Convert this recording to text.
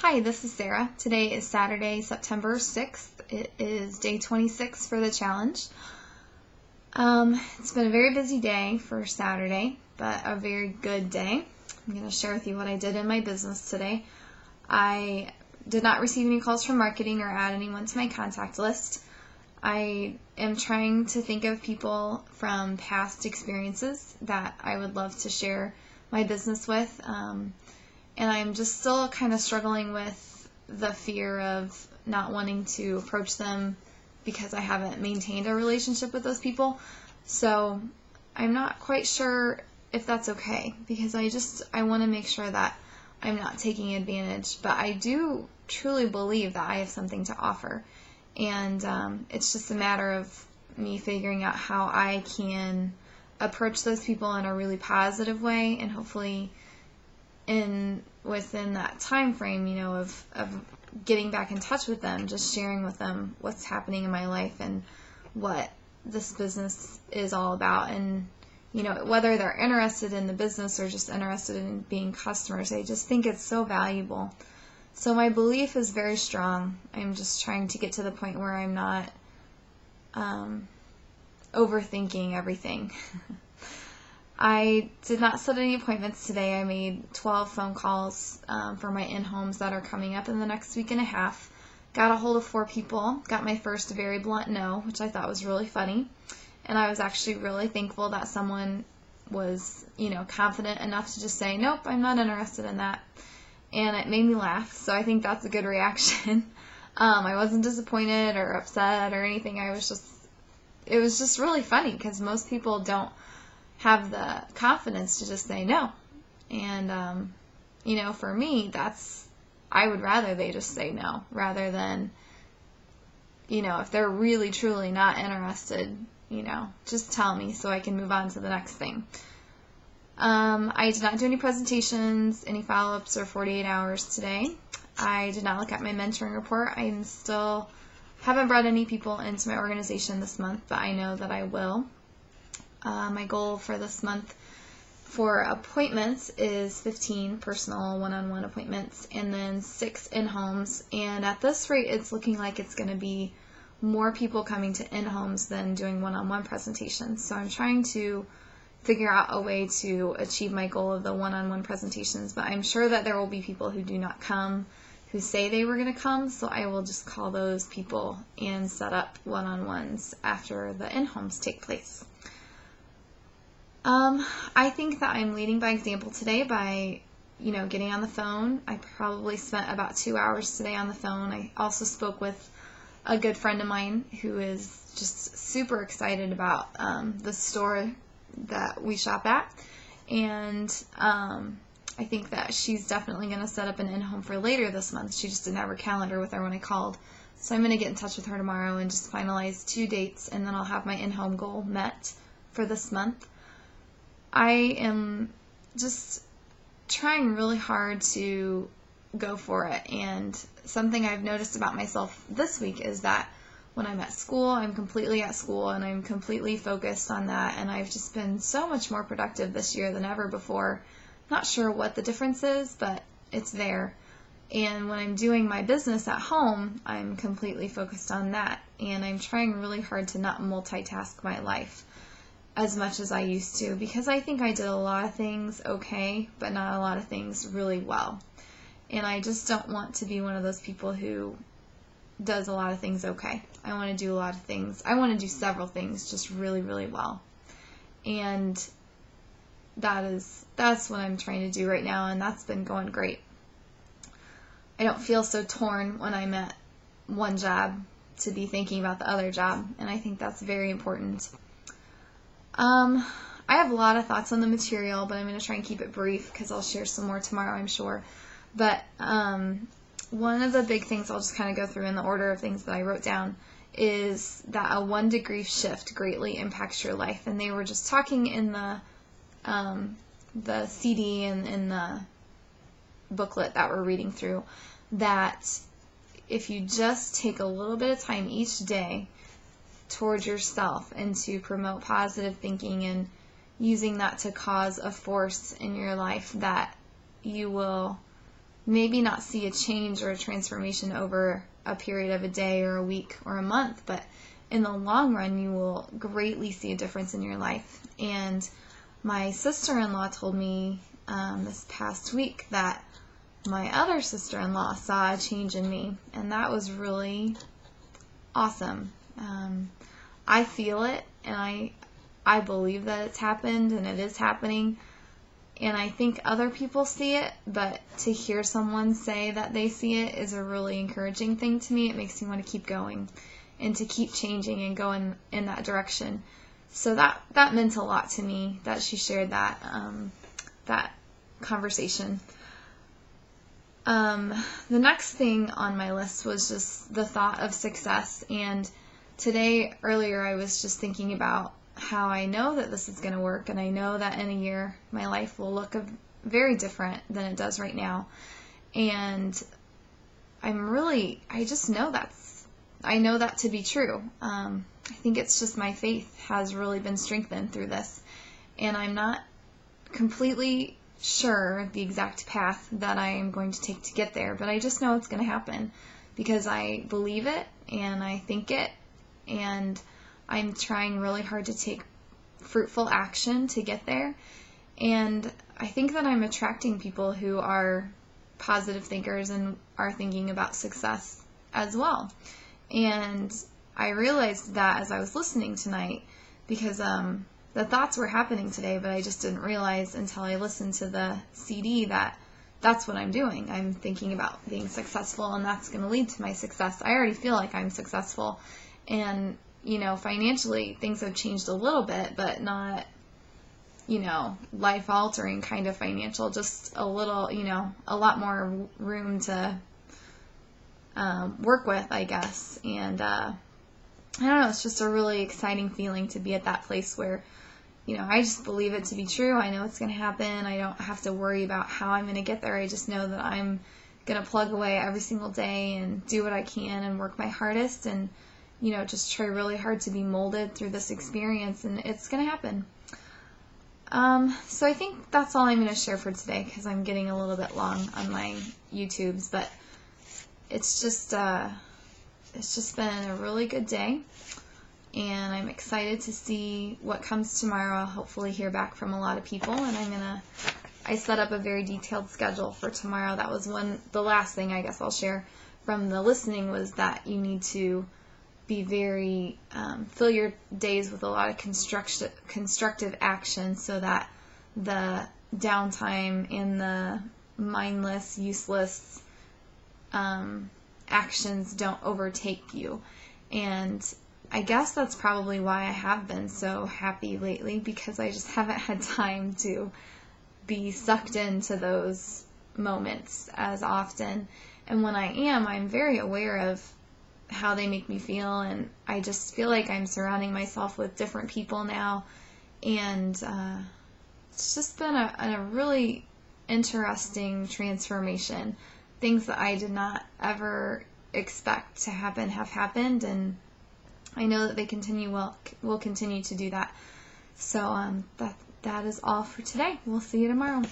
Hi, this is Sarah. Today is Saturday, September 6th. It is day 26 for the challenge. It's been a very busy day for Saturday, but a very good day. I'm going to share with you what I did in my business today. I did not receive any calls from marketing or add anyone to my contact list. I am trying to think of people from past experiences that I would love to share my business with. And I'm just still kind of struggling with the fear of not wanting to approach them because I haven't maintained a relationship with those people. So I'm not quite sure if that's okay, because I want to make sure that I'm not taking advantage. But I do truly believe that I have something to offer. And it's just a matter of me figuring out how I can approach those people in a really positive way, and hopefully within that time frame, of getting back in touch with them, just sharing with them what's happening in my life and what this business is all about. And whether they're interested in the business or just interested in being customers, I just think it's so valuable. So my belief is very strong. I'm just trying to get to the point where I'm not overthinking everything. I did not set any appointments today. I made 12 phone calls for my in-homes that are coming up in the next week and a half. Got a hold of 4 people. Got my first very blunt no, which I thought was really funny. And I was actually really thankful that someone was, confident enough to just say, nope, I'm not interested in that. And it made me laugh, so I think that's a good reaction. I wasn't disappointed or upset or anything. It was just really funny, because most people don't have the confidence to just say no. And, for me, I would rather they just say no, rather than, if they're really, truly not interested, just tell me so I can move on to the next thing. I did not do any presentations, any follow-ups, or 48 hours today. I did not look at my mentoring report. I still haven't brought any people into my organization this month, but I know that I will. My goal for this month for appointments is 15 personal one-on-one appointments and then 6 in-homes. And at this rate, it's looking like it's going to be more people coming to in-homes than doing one-on-one presentations. So I'm trying to figure out a way to achieve my goal of the one-on-one presentations. But I'm sure that there will be people who do not come, who say they were going to come. So I will just call those people and set up one-on-ones after the in-homes take place. I think that I'm leading by example today by, getting on the phone. I probably spent about 2 hours today on the phone. I also spoke with a good friend of mine who is just super excited about the store that we shop at. And I think that she's definitely going to set up an in-home for later this month. She just didn't have her calendar with her when I called. So I'm going to get in touch with her tomorrow and just finalize 2 dates, and then I'll have my in-home goal met for this month. I am just trying really hard to go for it, and something I've noticed about myself this week is that when I'm at school, I'm completely at school and I'm completely focused on that, and I've just been so much more productive this year than ever before. Not sure what the difference is, but it's there. And when I'm doing my business at home, I'm completely focused on that, and I'm trying really hard to not multitask my life as much as I used to, because I think I did a lot of things okay, but not a lot of things really well. And I just don't want to be one of those people who does a lot of things okay. I want to do a lot of things. I want to do several things just really, really well. And that's what I'm trying to do right now, and that's been going great. I don't feel so torn when I'm at one job to be thinking about the other job, and I think that's very important. I have a lot of thoughts on the material, but I'm going to try and keep it brief because I'll share some more tomorrow, I'm sure. But one of the big things I'll just kind of go through in the order of things that I wrote down is that a 1-degree shift greatly impacts your life. And they were just talking in the CD and in the booklet that we're reading through, that if you just take a little bit of time each day towards yourself and to promote positive thinking and using that to cause a force in your life, that you will maybe not see a change or a transformation over a period of a day or a week or a month, but in the long run, you will greatly see a difference in your life. And my sister-in-law told me this past week that my other sister-in-law saw a change in me, and that was really awesome. I feel it, and I believe that it's happened, and it is happening, and I think other people see it, but to hear someone say that they see it is a really encouraging thing to me. It makes me want to keep going and to keep changing and going in that direction. So that meant a lot to me that she shared that conversation. The next thing on my list was just the thought of success. And today, earlier, I was just thinking about how I know that this is going to work, and I know that in a year my life will look very different than it does right now. And I just know I know that to be true. I think it's just my faith has really been strengthened through this, and I'm not completely sure the exact path that I am going to take to get there, but I just know it's going to happen because I believe it and I think it, and I'm trying really hard to take fruitful action to get there. And I think that I'm attracting people who are positive thinkers and are thinking about success as well. And I realized that as I was listening tonight, because the thoughts were happening today, but I just didn't realize until I listened to the CD that that's what I'm doing. I'm thinking about being successful, and that's going to lead to my success. I already feel like I'm successful, and financially things have changed a little bit, but not life-altering kind of financial, just a little, a lot more room to work with, I guess. And I don't know, it's just a really exciting feeling to be at that place where I just believe it to be true. I know it's going to happen. I don't have to worry about how I'm going to get there. I just know that I'm going to plug away every single day and do what I can and work my hardest and just try really hard to be molded through this experience, and it's going to happen. So I think that's all I'm going to share for today, because I'm getting a little bit long on my YouTubes, but it's just been a really good day, and I'm excited to see what comes tomorrow. I'll hopefully hear back from a lot of people, and I set up a very detailed schedule for tomorrow. That was the last thing I guess I'll share from the listening was that you need to be very, fill your days with a lot of constructive action so that the downtime and the mindless, useless actions don't overtake you. And I guess that's probably why I have been so happy lately, because I just haven't had time to be sucked into those moments as often. And when I am, I'm very aware of how they make me feel, and I just feel like I'm surrounding myself with different people now, and it's just been a really interesting transformation. Things that I did not ever expect to happen have happened, and I know that they will continue to do that. So that is all for today. We'll see you tomorrow.